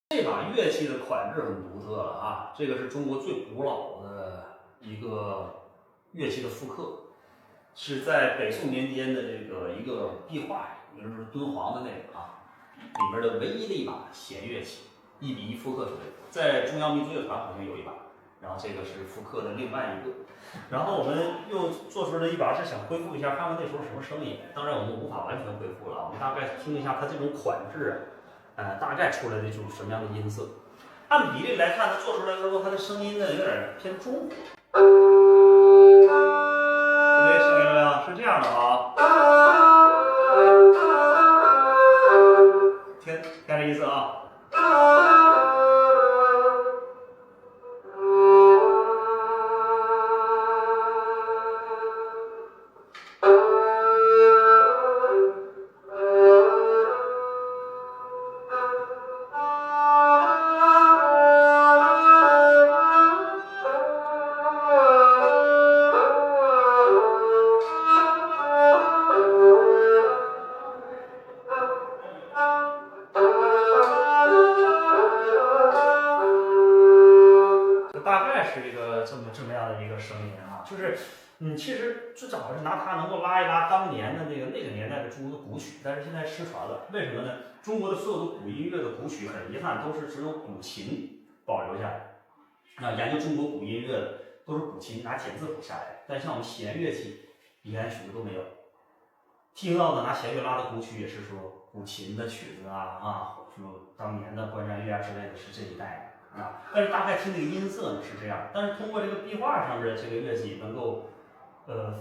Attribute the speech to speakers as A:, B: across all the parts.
A: 这把乐器的款式很独特了啊，这个是中国最古老的一个乐器的复刻，是在北宋年间的一个壁画，也就是敦煌的那个啊，里边的唯一的一把弦乐器，1比1复刻出来的，在中央民族乐团好像有一把，然后这个是复刻的另外一个，然后我们又做出了一把是想恢复一下看看那时候什么声音，当然我们无法完全恢复了，我们大概听一下它这种款式大概出来的一种什么样的音色。按比例来看，它做出来之后，它的声音呢有点偏中。对，声音了没有？是这样的啊。听这意思啊。大概是一个这么样的一个声音啊，就是，其实最早是拿它能够拉一拉当年的那个年代的中国的古曲，但是现在失传了，为什么呢？中国的所有的古音乐的古曲，很遗憾都是只有古琴保留下来。研究中国古音乐的都是古琴拿简字谱下来，但像我们弦乐器，一点曲子都没有。听到的拿弦乐拉的古曲也是说古琴的曲子说当年的关战乐之类的，是这一代的。但是大概听这个音色呢是这样，但是通过这个壁画上的这个乐器，能够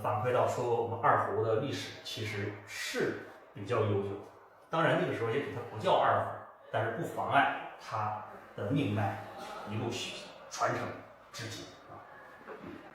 A: 反馈到说我们二胡的历史其实是比较悠久。当然那个时候也许它不叫二胡，但是不妨碍它的命脉一路传承至今。